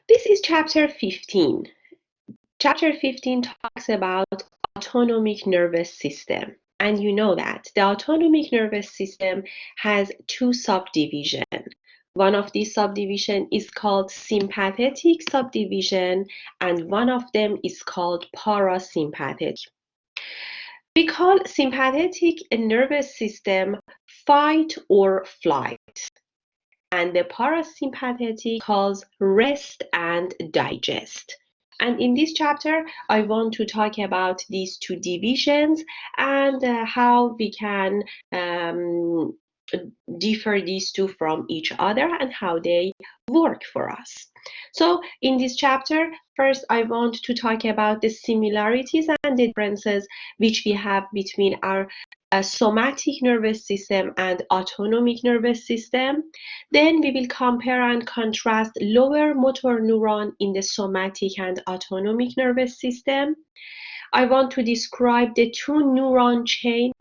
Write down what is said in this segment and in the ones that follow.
This is chapter 15. Chapter 15 talks about autonomic nervous system. And you know that the autonomic nervous system has two subdivisions. One of these subdivisions is called sympathetic subdivision, and one of them is called parasympathetic. We call sympathetic nervous system fight or flight, and the parasympathetic calls rest and digest. And in this chapter, I want to talk about these two divisions and how we can differ these two from each other and how they work for us. So in this chapter, first I want to talk about the similarities and the differences which we have between our somatic nervous system and autonomic nervous system. Then we will compare and contrast lower motor neuron in the somatic and autonomic nervous system. I want to describe the two neuron chain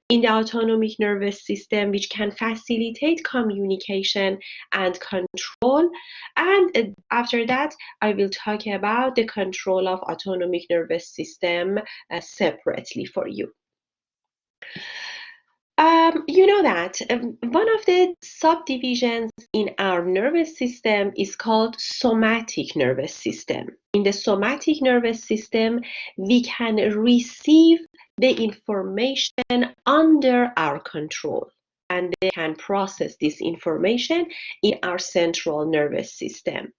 in the autonomic nervous system which can facilitate communication and control. And after that, I will talk about the control of autonomic nervous system separately for you. You know that one of the subdivisions in our nervous system is called somatic nervous system. In the somatic nervous system, we can receive the information under our control, and they can process this information in our central nervous system.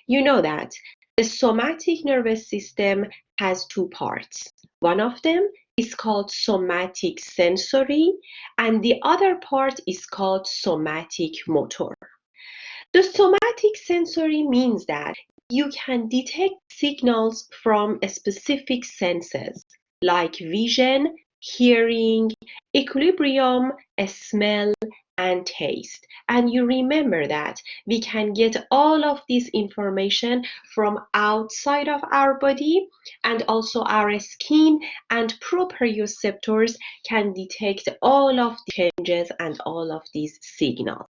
You know that the somatic nervous system has two parts. One of them is called somatic sensory, and the other part is called somatic motor. The somatic sensory means that you can detect signals from specific senses like vision, hearing, equilibrium, smell, and taste. And you remember that we can get all of this information from outside of our body, and also our skin and proprioceptors can detect all of the changes and all of these signals.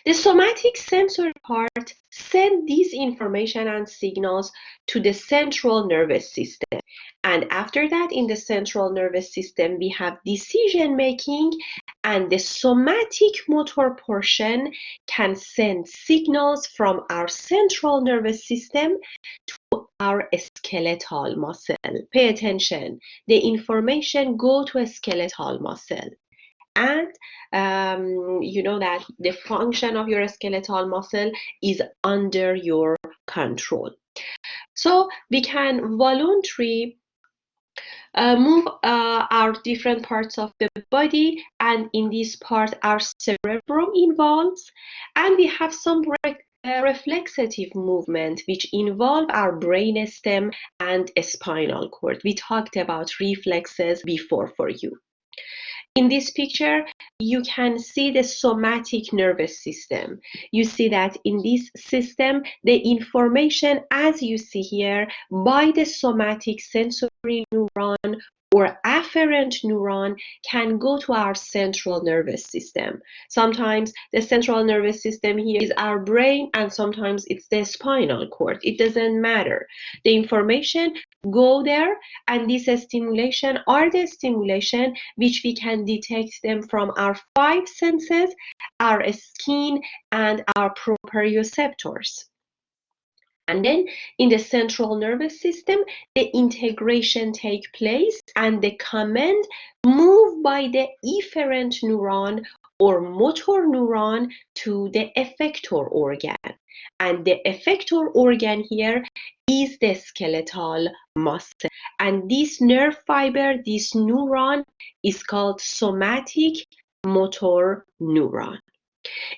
The somatic sensory part sends these information and signals to the central nervous system. And after that, in the central nervous system, we have decision making, and the somatic motor portion can send signals from our central nervous system to our skeletal muscle. Pay attention. The information go to a skeletal muscle. And you know that the function of your skeletal muscle is under your control. So we can voluntarily move our different parts of the body, and in this part our cerebrum involves, and we have some reflexive movement which involve our brain stem and spinal cord. We talked about reflexes before for you. In this picture, you can see the somatic nervous system. You see that in this system, the information, as you see here, by the somatic sensory neuron or afferent neuron can go to our central nervous system. Sometimes the central nervous system here is our brain, and sometimes it's the spinal cord. It doesn't matter. The information go there, and this stimulation are the stimulation which we can detect them from our five senses, our skin, and our proprioceptors. And then in the central nervous system, the integration take place, and the command move by the efferent neuron or motor neuron to the effector organ. And the effector organ here is the skeletal muscle. And this nerve fiber, this neuron, is called somatic motor neuron.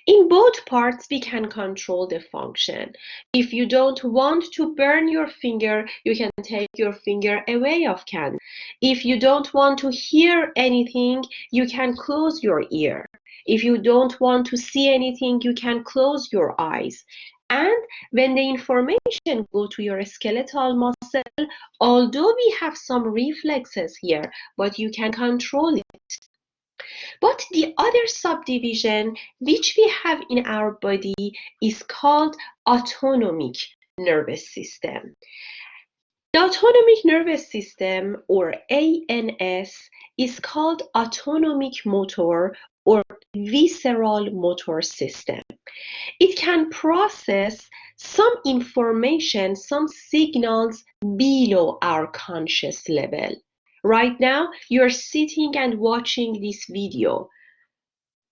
In both parts, we can control the function. If you don't want to burn your finger, you can take your finger away of candle. If you don't want to hear anything, you can close your ear. If you don't want to see anything, you can close your eyes. And when the information go to your skeletal muscle, although we have some reflexes here, but you can control it. But the other subdivision which we have in our body is called autonomic nervous system. The autonomic nervous system, or ANS, is called autonomic motor or visceral motor system. It can process some information, some signals below our conscious level. Right now, you're sitting and watching this video,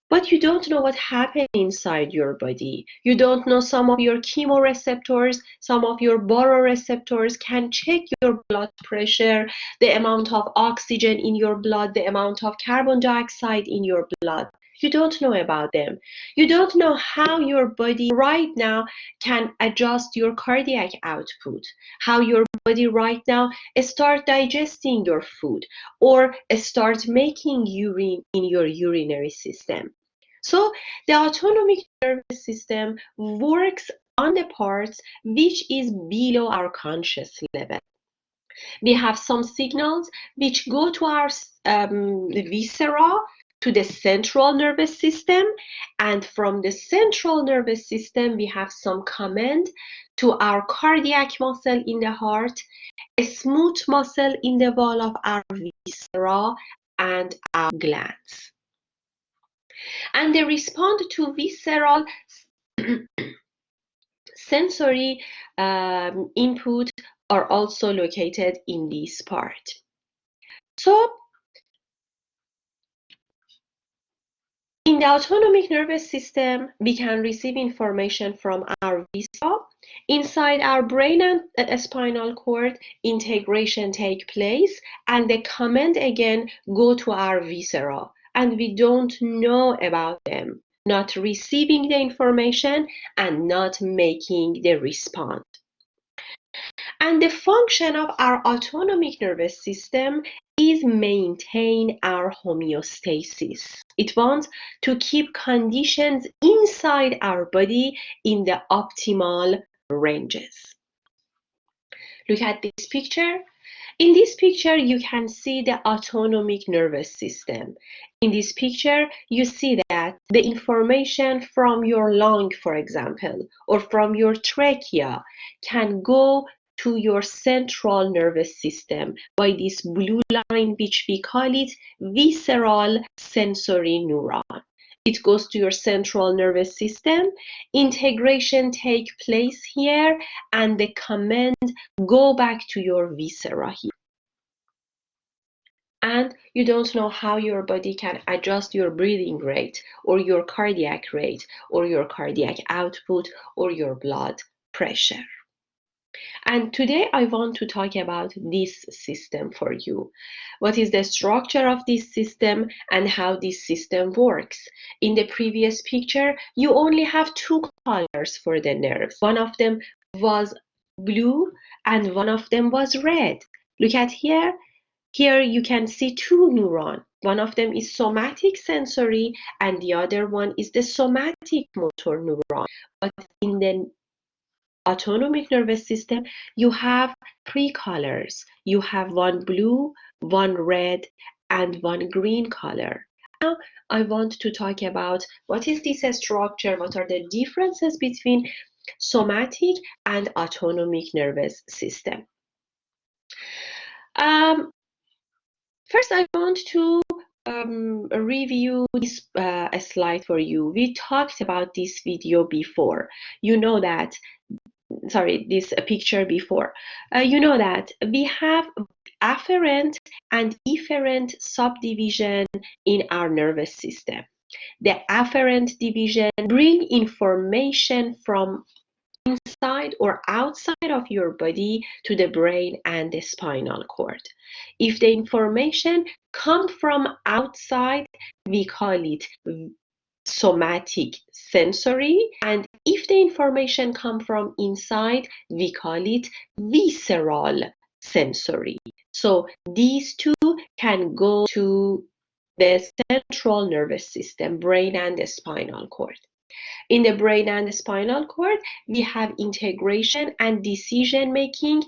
but you don't know what happened inside your body. You don't know some of your chemoreceptors, some of your baroreceptors can check your blood pressure, the amount of oxygen in your blood, the amount of carbon dioxide in your blood. You don't know about them. You don't know how your body right now can adjust your cardiac output, how your body right now start digesting your food or start making urine in your urinary system. So the autonomic nervous system works on the parts which is below our conscious level. We have some signals which go to our viscera, to the central nervous system, and from the central nervous system we have some command to our cardiac muscle in the heart, a smooth muscle in the wall of our viscera, and our glands. And they respond to visceral sensory input are also located in this part. So in the autonomic nervous system, we can receive information from our viscera. Inside our brain and spinal cord, integration take place, and the command again go to our viscera, and we don't know about them, not receiving the information and not making the response. And the function of our autonomic nervous system is maintain our homeostasis. It wants to keep conditions inside our body in the optimal ranges. Look at this picture. In this picture, you can see the autonomic nervous system. In this picture, you see that the information from your lung, for example, or from your trachea can go to your central nervous system by this blue line, which we call it visceral sensory neuron. It goes to your central nervous system, integration take place here, and the command go back to your viscera here. And you don't know how your body can adjust your breathing rate or your cardiac rate or your cardiac output or your blood pressure. And today I want to talk about this system for you. What is the structure of this system and how this system works? In the previous picture, you only have two colors for the nerves. One of them was blue and one of them was red. Look at here. Here you can see two neurons. One of them is somatic sensory and the other one is the somatic motor neuron. But in the autonomic nervous system, you have three colors. You have one blue, one red, and one green color. Now, I want to talk about what is this structure, what are the differences between somatic and autonomic nervous system. First, I want to review this slide for you. We talked about this video before. You know that, sorry, this picture before. You know that we have afferent and efferent subdivision in our nervous system. The afferent division bring information from inside or outside of your body to the brain and the spinal cord. If the information comes from outside, we call it somatic sensory, and if the information comes from inside, we call it visceral sensory. So these two can go to the central nervous system, brain and the spinal cord. In the brain and the spinal cord, we have integration and decision making,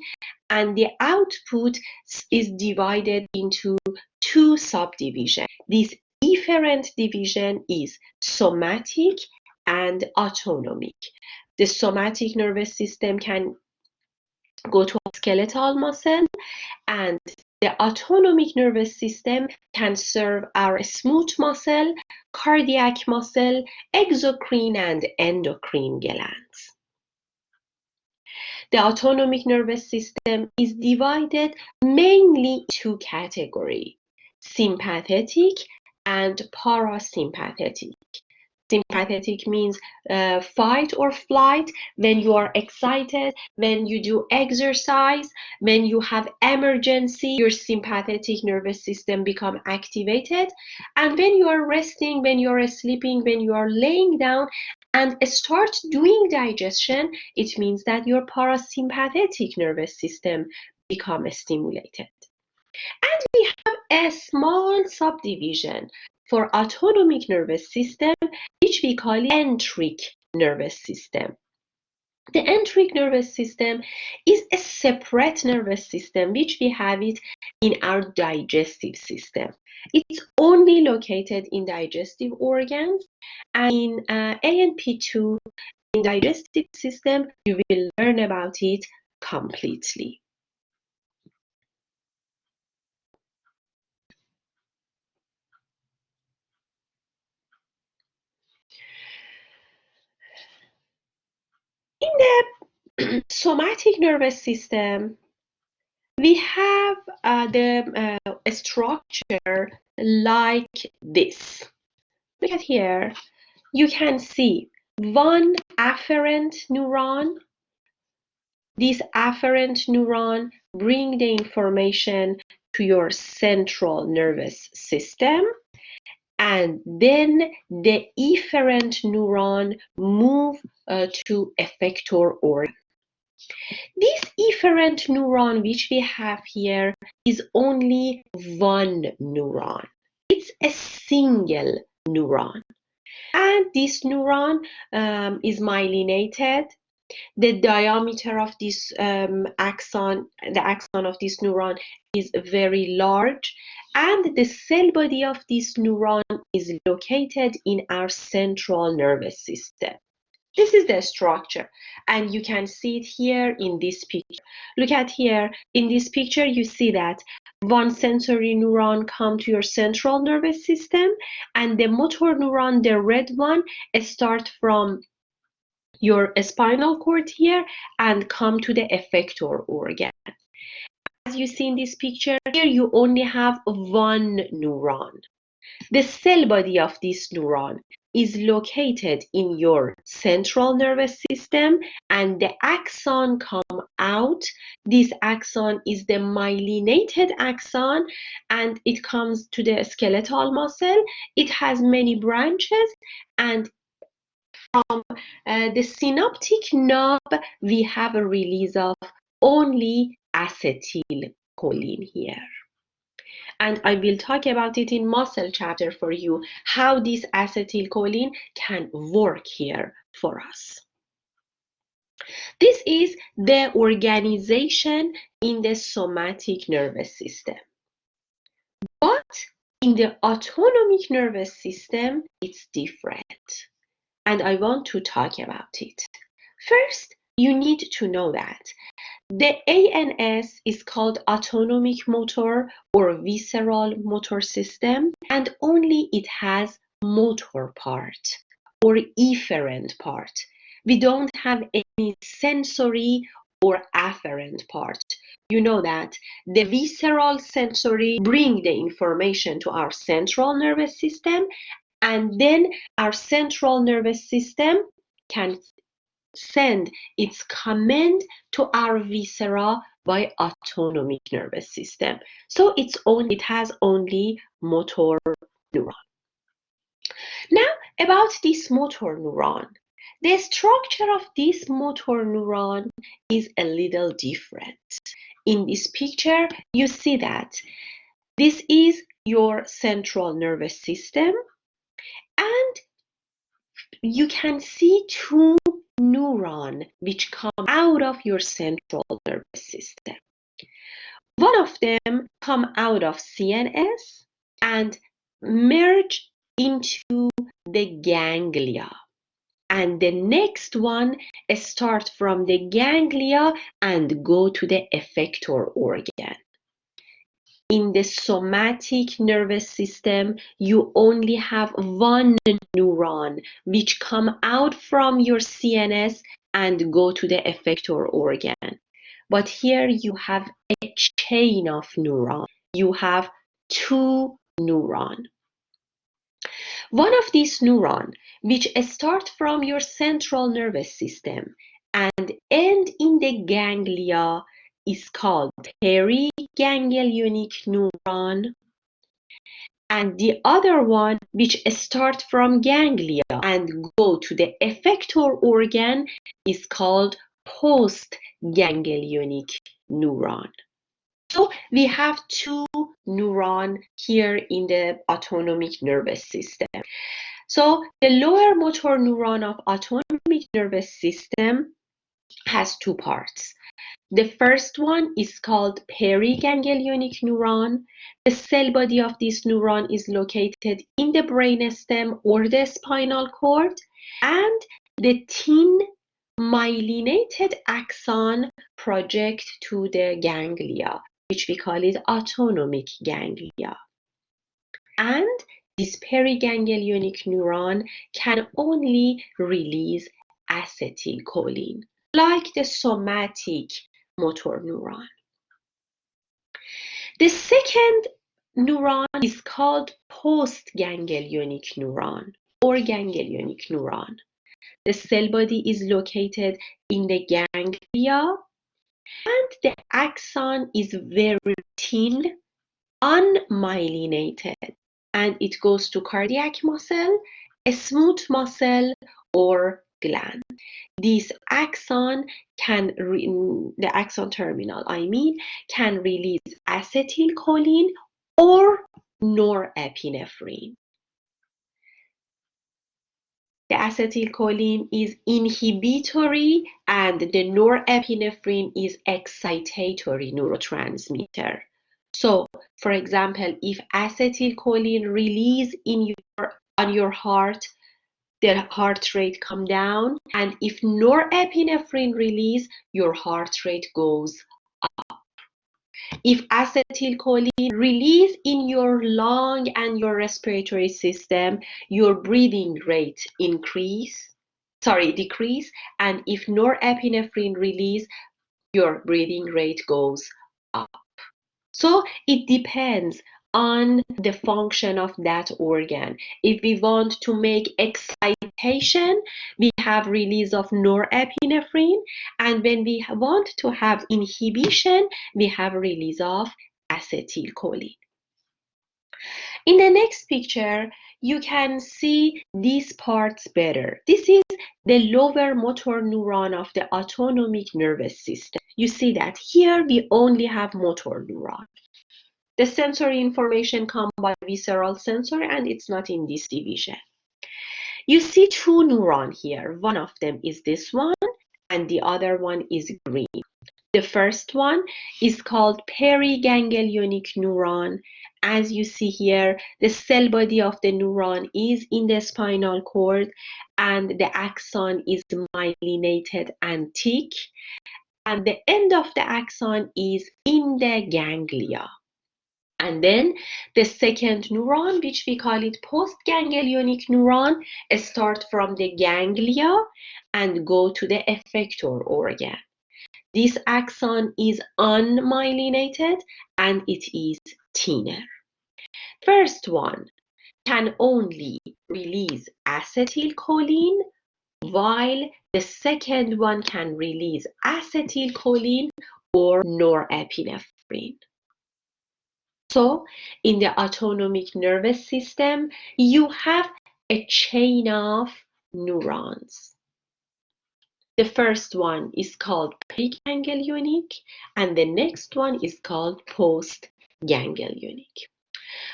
and the output is divided into two subdivisions. This efferent different division is somatic and autonomic. The somatic nervous system can go to a skeletal muscle, and the autonomic nervous system can serve our smooth muscle, cardiac muscle, exocrine and endocrine glands. The autonomic nervous system is divided mainly into two categories: sympathetic and parasympathetic. Sympathetic means fight or flight. When you are excited, when you do exercise, when you have emergency, your sympathetic nervous system become activated. And when you are resting, when you are sleeping, when you are laying down and start doing digestion, it means that your parasympathetic nervous system become stimulated. And we have a small subdivision for autonomic nervous system, which we call enteric nervous system. The enteric nervous system is a separate nervous system which we have it in our digestive system. It's only located in digestive organs, and in ANP2, in digestive system, you will learn about it completely. In the somatic nervous system, we have the structure like this. Look at here. You can see one afferent neuron. This afferent neuron bring the information to your central nervous system, and then the efferent neuron move to effector organ. This efferent neuron which we have here is only one neuron. It's a single neuron. And this neuron is myelinated. The diameter of this axon, the axon of this neuron is very large, and the cell body of this neuron is located in our central nervous system. This is the structure, and you can see it here in this picture. Look at here, in this picture you see that one sensory neuron come to your central nervous system, and the motor neuron, the red one, start from your spinal cord here and come to the effector organ. As you see in this picture, here you only have one neuron. The cell body of this neuron is located in your central nervous system, and the axon come out. This axon is the myelinated axon, and it comes to the skeletal muscle. It has many branches, and from the synaptic knob, we have a release of only acetylcholine here. And I will talk about it in muscle chapter for you, how this acetylcholine can work here for us. This is the organization in the somatic nervous system. But in the autonomic nervous system, it's different. And I want to talk about it. First, you need to know that the ANS is called autonomic motor or visceral motor system, and only it has motor part or efferent part. We don't have any sensory or afferent part. You know that the visceral sensory bring the information to our central nervous system, and then our central nervous system can send its command to our viscera by autonomic nervous system. So it has only motor neuron. Now about this motor neuron. The structure of this motor neuron is a little different. In this picture, you see that this is your central nervous system, and you can see two neurons which come out of your central nervous system. One of them come out of CNS and merge into the ganglia. And the next one start from the ganglia and go to the effector organ. In the somatic nervous system, you only have one neuron which come out from your CNS and go to the effector organ. But here you have a chain of neurons. You have two neurons. One of these neurons, which start from your central nervous system and end in the ganglia, is called periganglionic neuron. And the other one, which start from ganglia and go to the effector organ, is called postganglionic neuron. So we have two neurons here in the autonomic nervous system. So the lower motor neuron of autonomic nervous system has two parts. The first one is called periganglionic neuron. The cell body of this neuron is located in the brainstem or the spinal cord, and the thin myelinated axon project to the ganglia, which we call it autonomic ganglia. And this periganglionic neuron can only release acetylcholine, like the somatic motor neuron. The second neuron is called postganglionic neuron or ganglionic neuron. The cell body is located in the ganglia, and the axon is very thin, unmyelinated, and it goes to cardiac muscle, a smooth muscle, or gland. This axon the axon terminal, can release acetylcholine or norepinephrine. The acetylcholine is inhibitory and the norepinephrine is excitatory neurotransmitter. So, for example, if acetylcholine release on your heart, the heart rate come down, and if norepinephrine release, your heart rate goes up. If acetylcholine release in your lung and your respiratory system, your breathing rate decrease, and if norepinephrine release, your breathing rate goes up. So it depends on the function of that organ. If we want to make excitation, we have release of norepinephrine, and when we want to have inhibition, we have release of acetylcholine. In the next picture, you can see these parts better. This is the lower motor neuron of the autonomic nervous system. You see that here we only have motor neuron. The sensory information comes by visceral sensor, and it's not in this division. You see two neurons here. One of them is this one, and the other one is green. The first one is called periganglionic neuron. As you see here, the cell body of the neuron is in the spinal cord, and the axon is myelinated and thick, and the end of the axon is in the ganglia. And then the second neuron, which we call it postganglionic neuron, start from the ganglia and go to the effector organ. This axon is unmyelinated and it is thinner. First one can only release acetylcholine, while the second one can release acetylcholine or norepinephrine. So, in the autonomic nervous system, you have a chain of neurons. The first one is called preganglionic, and the next one is called postganglionic.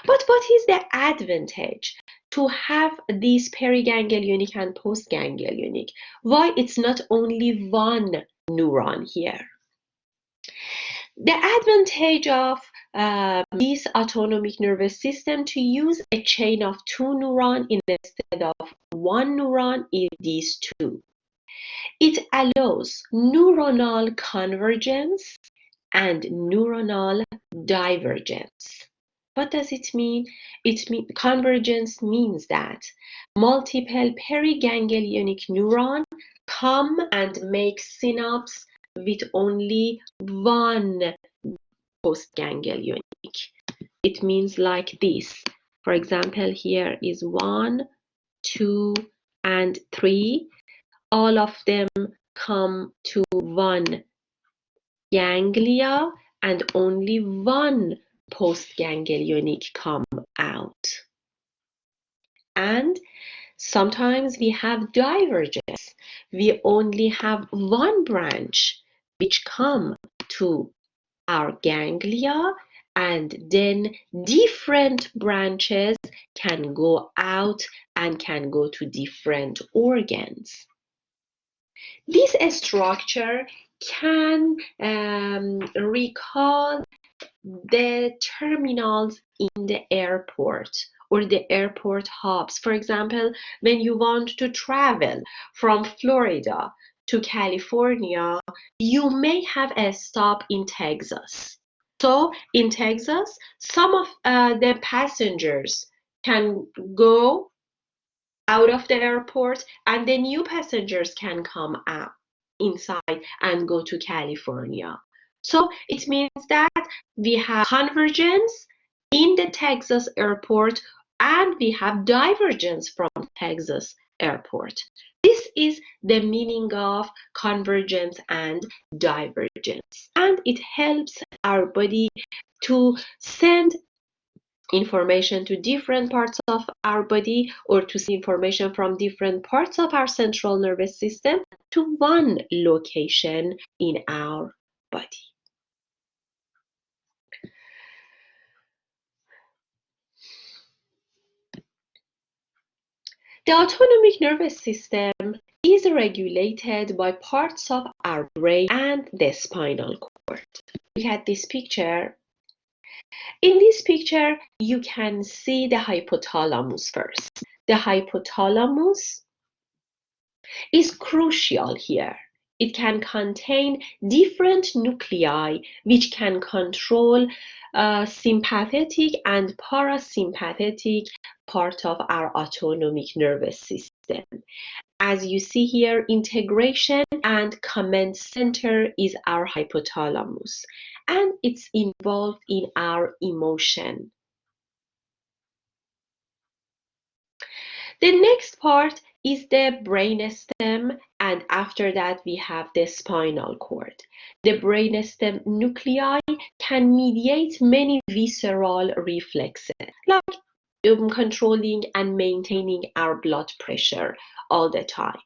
But what is the advantage to have these periganglionic and postganglionic? Why it's not only one neuron here? The advantage of this autonomic nervous system to use a chain of 2 neurons instead of 1 neuron in these 2. It allows neuronal convergence and neuronal divergence. What does it mean? Convergence means that multiple periganglionic neurons come and make synapse with only one postganglionic. It means like this. For example, here is 1, 2, and 3. All of them come to one ganglia and only one postganglionic come out. And sometimes we have divergence. We only have one branch which come to our ganglia, and then different branches can go out and can go to different organs. This structure can recall the terminals in the airport or the airport hubs. For example, when you want to travel from Florida to California, you may have a stop in Texas. So in Texas, some of the passengers can go out of the airport and the new passengers can come out inside and go to California. So it means that we have convergence in the Texas airport and we have divergence from Texas airport. This is the meaning of convergence and divergence, and it helps our body to send information to different parts of our body or to see information from different parts of our central nervous system to one location in our body. The autonomic nervous system is regulated by parts of our brain and the spinal cord. Look at this picture. In this picture, you can see the hypothalamus first. The hypothalamus is crucial here. It can contain different nuclei which can control sympathetic and parasympathetic part of our autonomic nervous system. As you see here, integration and command center is our hypothalamus, and it's involved in our emotion. The next part is the brainstem, and after that we have the spinal cord. The brainstem nuclei can mediate many visceral reflexes, like controlling and maintaining our blood pressure all the time.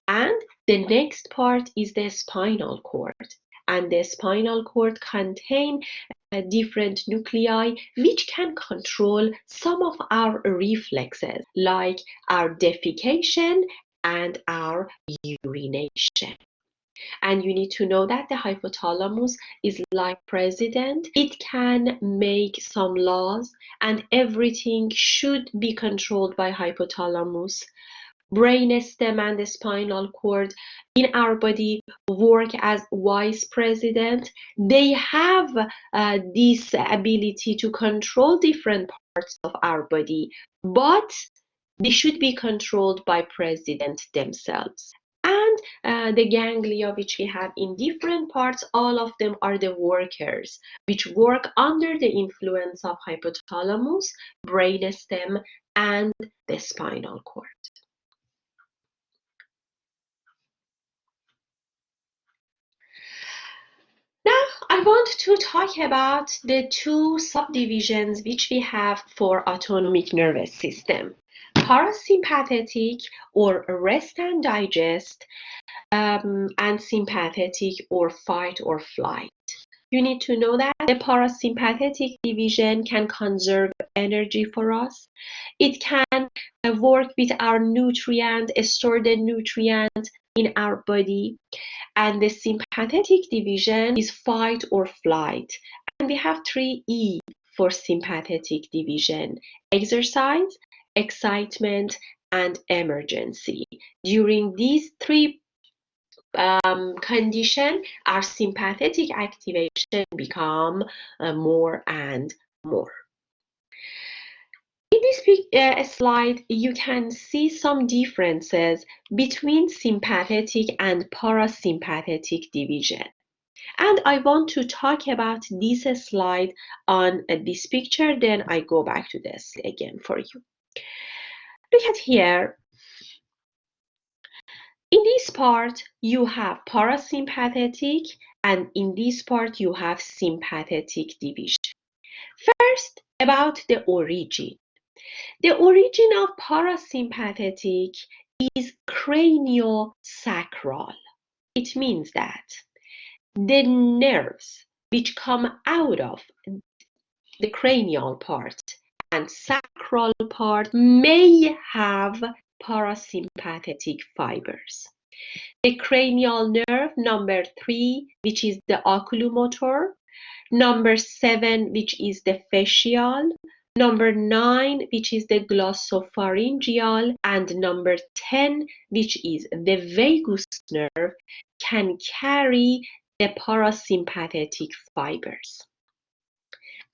And the next part is the spinal cord. And the spinal cord contains different nuclei which can control some of our reflexes, like our defecation and our urination. And you need to know that the hypothalamus is like president. It can make some laws and everything should be controlled by hypothalamus. Brainstem and the spinal cord in our body work as vice president. They have this ability to control different parts of our body, but they should be controlled by president themselves. And the ganglia which we have in different parts, all of them are the workers which work under the influence of hypothalamus, brainstem, and the spinal cord. Now, I want to talk about the two subdivisions which we have for autonomic nervous system. Parasympathetic or rest and digest, and sympathetic or fight or flight. You need to know that the parasympathetic division can conserve energy for us. It can work with our nutrient, store the nutrient in our body. And the sympathetic division is fight or flight. And we have 3E for sympathetic division: exercise, excitement, and emergency. During these three conditions, our sympathetic activation become more and more. In this slide, you can see some differences between sympathetic and parasympathetic division. And I want to talk about this slide on this picture, then I go back to this again for you. Look at here. In this part, you have parasympathetic, and in this part, you have sympathetic division. First, about the origin. The origin of parasympathetic is craniosacral. It means that the nerves which come out of the cranial part and sacral part may have parasympathetic fibers. The cranial nerve number 3, which is the oculomotor, number 7, which is the facial, number 9, which is the glossopharyngeal, and number 10, which is the vagus nerve, can carry the parasympathetic fibers.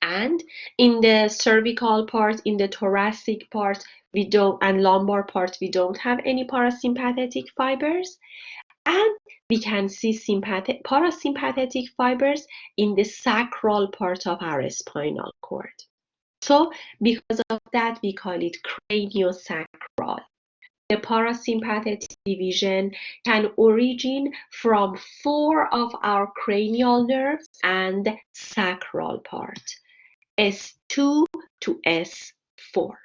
And in the cervical part, in the thoracic part, and lumbar part, we don't have any parasympathetic fibers. And we can see parasympathetic fibers in the sacral part of our spinal cord. So because of that, we call it craniosacral. The parasympathetic division can origin from 4 of our cranial nerves and sacral part, S2 to S4.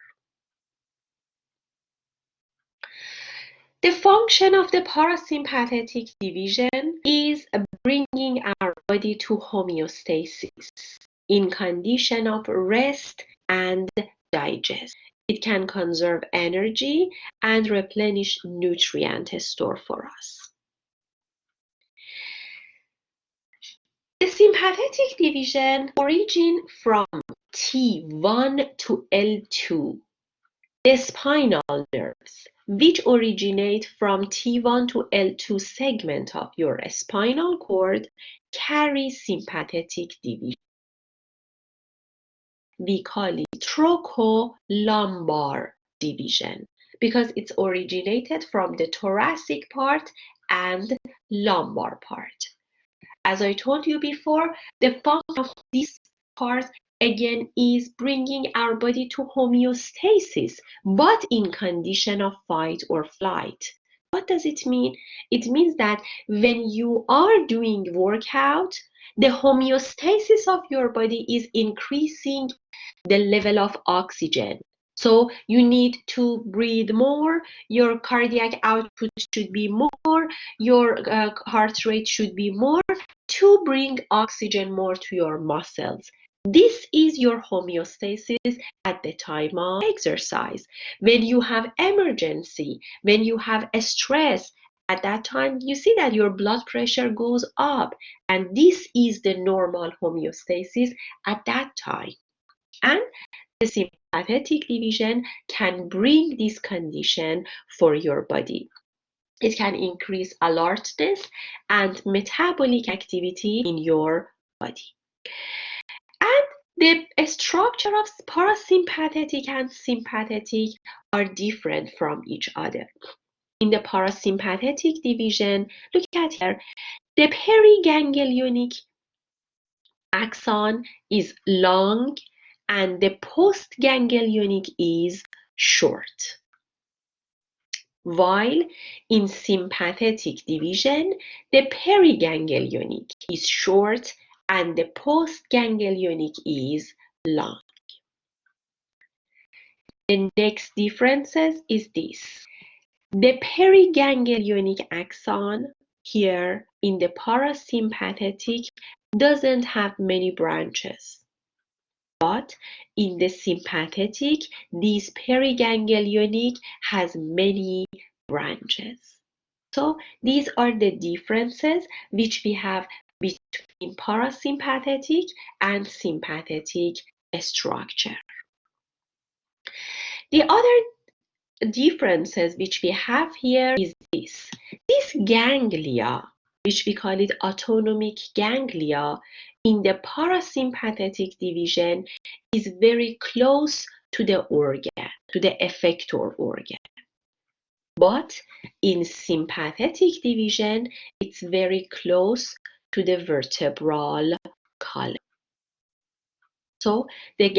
The function of the parasympathetic division is bringing our body to homeostasis in condition of rest and digest. It can conserve energy and replenish nutrient store for us. The sympathetic division origin from T1 to L2. The spinal nerves, which originate from T1 to L2 segment of your spinal cord, carry sympathetic division. We call it trocho-lumbar division because it's originated from the thoracic part and lumbar part. As I told you before, the function of this part again is bringing our body to homeostasis, but in condition of fight or flight. What does it mean? It means that when you are doing workout, the homeostasis of your body is increasing the level of oxygen. So you need to breathe more, your cardiac output should be more, your heart rate should be more to bring oxygen more to your muscles. This is your homeostasis at the time of exercise. When you have emergency, when you have a stress, at that time you see that your blood pressure goes up, and this is the normal homeostasis at that time. And the sympathetic division can bring this condition for your body. It can increase alertness and metabolic activity in your body. And the structure of parasympathetic and sympathetic are different from each other. In the parasympathetic division, look at here, the periganglionic axon is long and the postganglionic is short. While in sympathetic division, the periganglionic is short and the postganglionic is long. The next differences is this. The periganglionic axon here in the parasympathetic doesn't have many branches. But in the sympathetic, this periganglionic has many branches. So these are the differences which we have between parasympathetic and sympathetic structure. The other differences which we have here is this. This ganglia, which we call it autonomic ganglia, in the parasympathetic division is very close to the organ, to the effector organ. But in sympathetic division, it's very close to the vertebral column. So the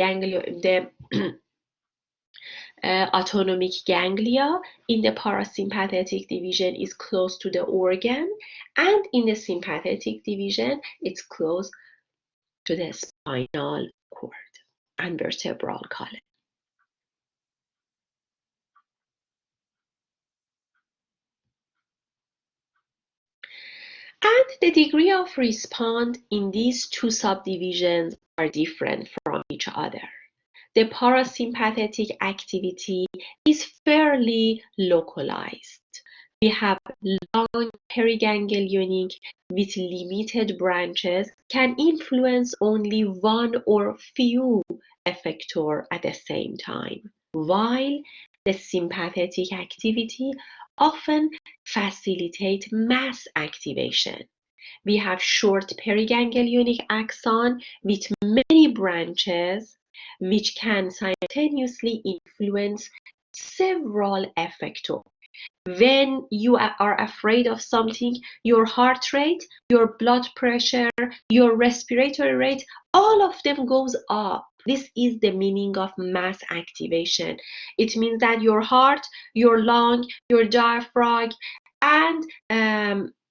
autonomic ganglia in the parasympathetic division is close to the organ, and in the sympathetic division, it's close to the spinal cord and vertebral column. And the degree of response in these two subdivisions are different from each other. The parasympathetic activity is fairly localized. We have long periganglionic with limited branches can influence only one or few effector at the same time, while the sympathetic activity often facilitates mass activation. We have short periganglionic axon with many branches which can simultaneously influence several effectors. When you are afraid of something, your heart rate, your blood pressure, your respiratory rate, all of them goes up. This is the meaning of mass activation. It means that your heart, your lung, your diaphragm, and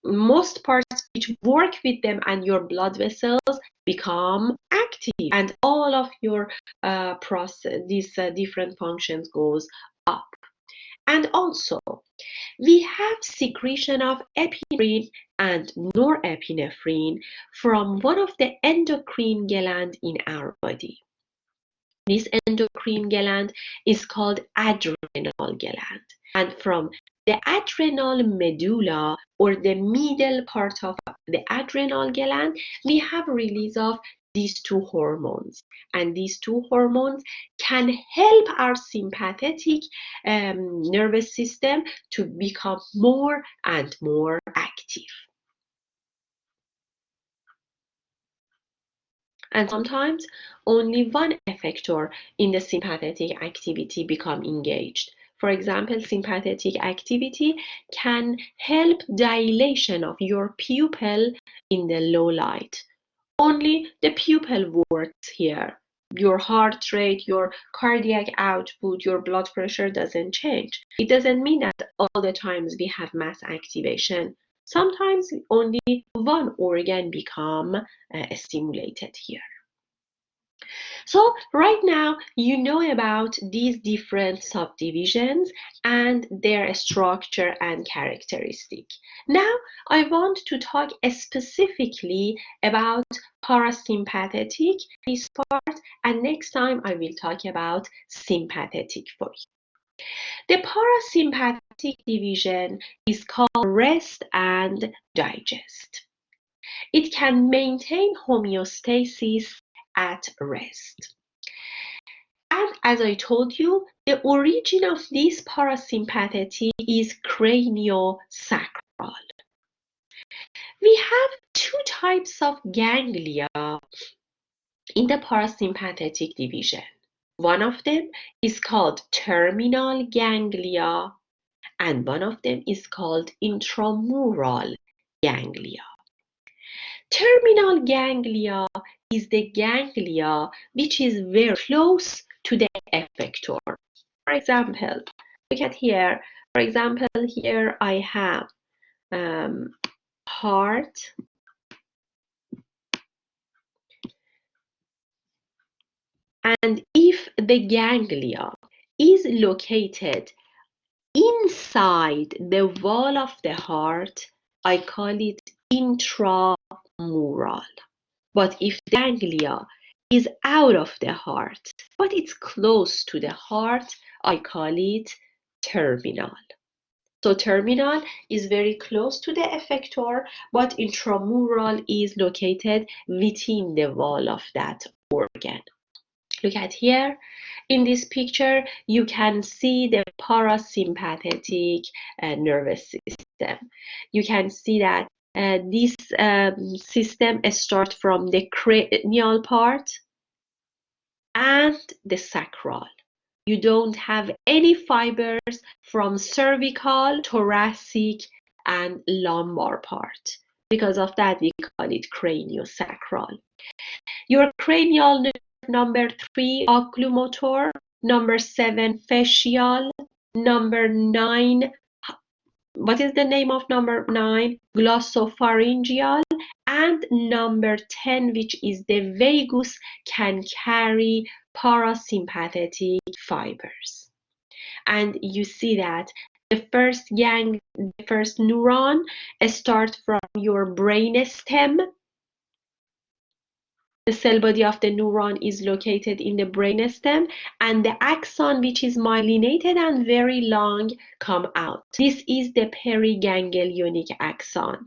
most parts which work with them and your blood vessels become active, and all of your these different functions goes up. And also, we have secretion of epinephrine and norepinephrine from one of the endocrine glands in our body. This endocrine gland is called adrenal gland, and from the adrenal medulla, or the middle part of the adrenal gland, we have release of these two hormones, and these two hormones can help our sympathetic nervous system to become more and more active. And sometimes only one effector in the sympathetic activity become engaged. For example, sympathetic activity can help dilation of your pupil in the low light. Only the pupil works here. Your heart rate, your cardiac output, your blood pressure doesn't change. It doesn't mean that all the times we have mass activation. Sometimes only one organ become stimulated here. So right now you know about these different subdivisions and their structure and characteristic. Now I want to talk specifically about parasympathetic, this part, and next time I will talk about sympathetic for you. The parasympathetic division is called rest and digest. It can maintain homeostasis at rest. And as I told you, the origin of this parasympathetic is craniosacral. We have two types of ganglia in the parasympathetic division. One of them is called terminal ganglia, and one of them is called intramural ganglia. Terminal ganglia is the ganglia which is very close to the effector. For example, look at here. For example, here I have heart, and if the ganglia is located inside the wall of the heart, I call it intramural. But if the ganglia is out of the heart, but it's close to the heart, I call it terminal. So terminal is very close to the effector, but intramural is located within the wall of that organ. Look at here. In this picture, you can see the parasympathetic nervous system. You can see that this system starts from the cranial part and the sacral. You don't have any fibers from cervical, thoracic, and lumbar part. Because of that, we call it craniosacral. Your cranial nerve number 3, oculomotor, number 7, facial, number 9, what is the name of number 9? Glossopharyngeal, and number 10, which is the vagus, can carry parasympathetic fibers. And you see that the first neuron starts from your brain stem. The cell body of the neuron is located in the brainstem, and the axon, which is myelinated and very long, come out. This is the periganglionic axon.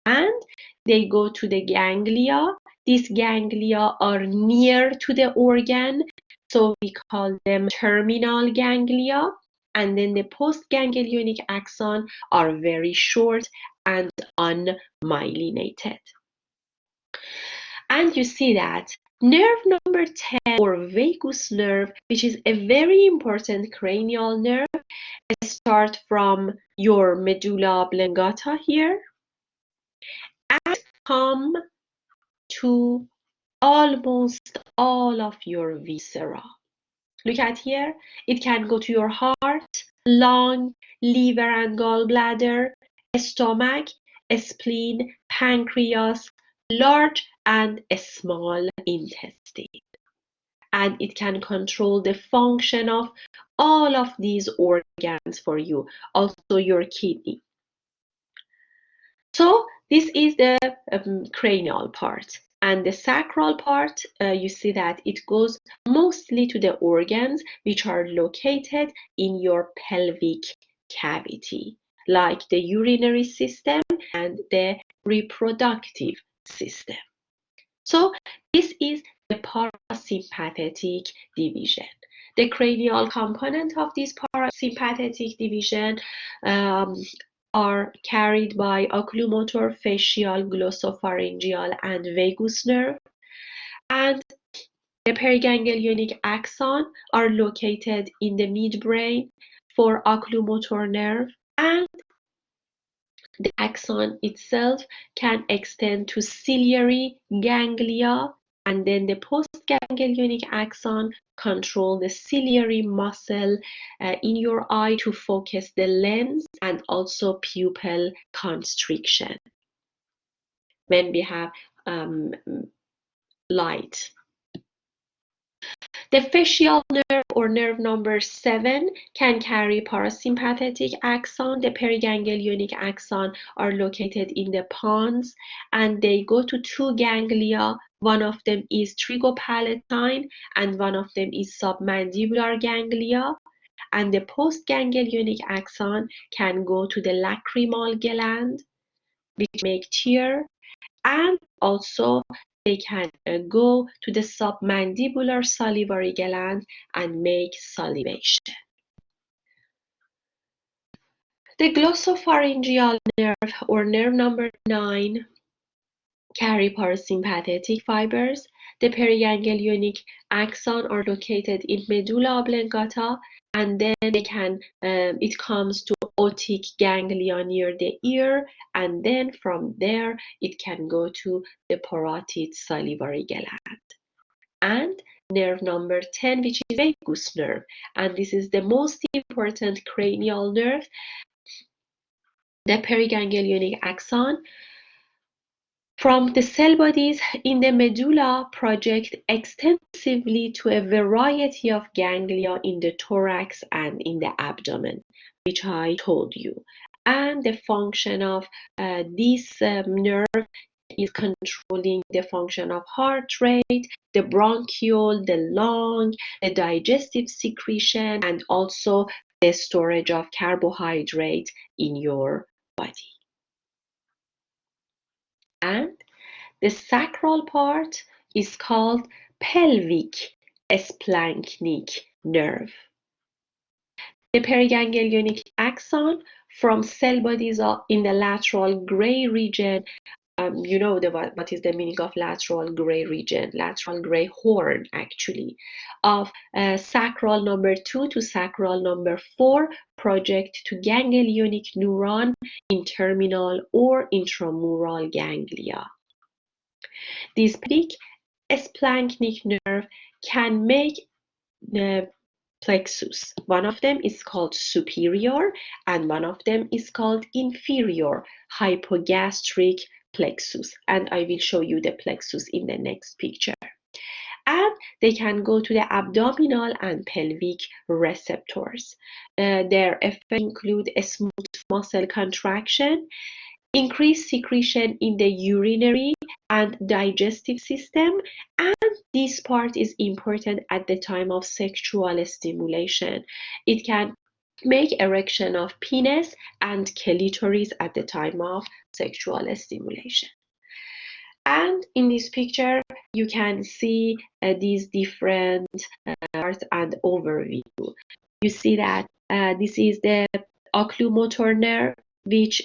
And they go to the ganglia. These ganglia are near to the organ, so we call them terminal ganglia. And then the postganglionic axon are very short and unmyelinated. And you see that nerve number 10, or vagus nerve, which is a very important cranial nerve, starts from your medulla oblongata here and come to almost all of your viscera. Look at here. It can go to your heart, lung, liver and gallbladder, stomach, spleen, pancreas, large and small intestine. And it can control the function of all of these organs for you, also your kidney. So this is the cranial part. And the sacral part, you see that it goes mostly to the organs which are located in your pelvic cavity, like the urinary system and the reproductive system. So this is the parasympathetic division. The cranial component of this parasympathetic division are carried by oculomotor, facial, glossopharyngeal, and vagus nerve. And the periganglionic axon are located in the midbrain for oculomotor nerve, and the axon itself can extend to ciliary ganglia, and then the postganglionic axon control the ciliary muscle in your eye to focus the lens, and also pupil constriction when we have light. The facial nerve, or nerve number 7, can carry parasympathetic axon. The periganglionic axon are located in the pons, and they go to 2 ganglia. One of them is trigopalatine, and one of them is submandibular ganglia. And the postganglionic axon can go to the lacrimal gland, which make tear, and also they can go to the submandibular salivary gland and make salivation. The glossopharyngeal nerve, or nerve number 9, carry parasympathetic fibers. The periganglionic axon are located in medulla oblongata, and then it comes to otic ganglia near the ear, and then from there it can go to the parotid salivary gland. And nerve number 10, which is vagus nerve, and this is the most important cranial nerve. The periganglionic axon from the cell bodies in the medulla project extensively to a variety of ganglia in the thorax and in the abdomen, which I told you. And the function of this nerve is controlling the function of heart rate, the bronchiole, the lung, the digestive secretion, and also the storage of carbohydrate in your body. And the sacral part is called pelvic splanchnic nerve. The periganglionic axon from cell bodies in the lateral gray region. You know what is the meaning of lateral gray region? Lateral gray horn, actually, of sacral number 2 to sacral number 4 project to ganglionic neuron in terminal or intramural ganglia. This pelvic splanchnic nerve can make the plexus. One of them is called superior and one of them is called inferior hypogastric plexus, and I will show you the plexus in the next picture. And they can go to the abdominal and pelvic receptors. Their effects include a smooth muscle contraction, increased secretion in the urinary and digestive system, and this part is important at the time of sexual stimulation. It can make erection of penis and clitoris at the time of sexual stimulation. And in this picture, you can see these different parts and overview. You see that this is the oculomotor nerve, which,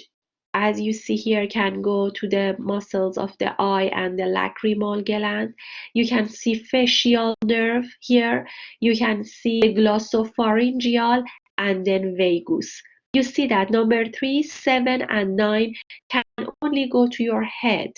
as you see here, can go to the muscles of the eye and the lacrimal gland. You can see facial nerve here. You can see the glossopharyngeal and then vagus. You see that number 3, 7, and 9 can only go to your head,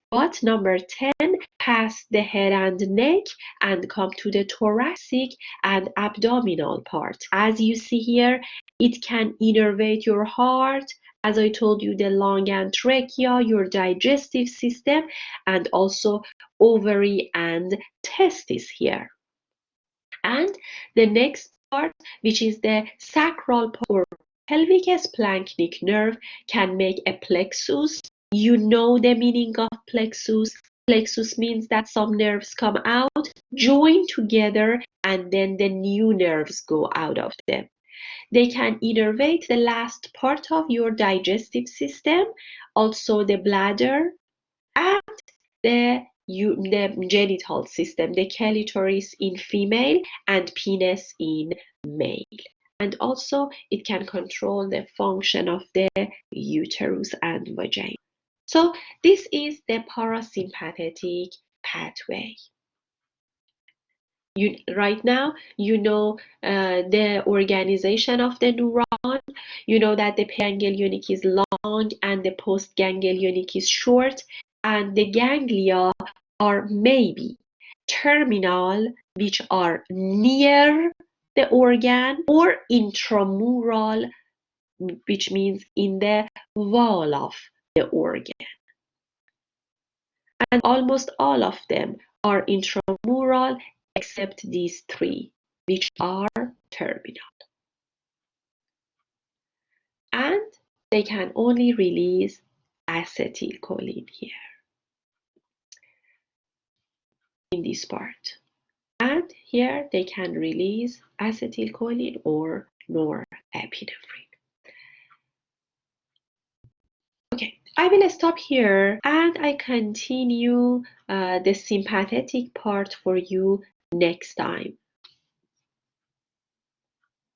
but number 10 pass the head and neck and come to the thoracic and abdominal part. As you see here, it can innervate your heart, as I told you, the lung and trachea, your digestive system, and also ovary and testis here. And the next part, which is the sacral or pelvic splanchnic nerve, can make a plexus. You know the meaning of plexus. Plexus means that some nerves come out, join together, and then the new nerves go out of them. They can innervate the last part of your digestive system, also the bladder, and the genital system, the clitoris in female and penis in male. And also it can control the function of the uterus and vagina. So this is the parasympathetic pathway. Right now, you know the organization of the neuron. You know that the ganglionic is long and the postganglionic is short, and the ganglia are maybe terminal, which are near the organ, or intramural, which means in the wall of the organ. And almost all of them are intramural except these 3, which are terminal. And they can only release acetylcholine here in this part. And here they can release acetylcholine or norepinephrine. Okay, I will stop here and I continue the sympathetic part for you next time.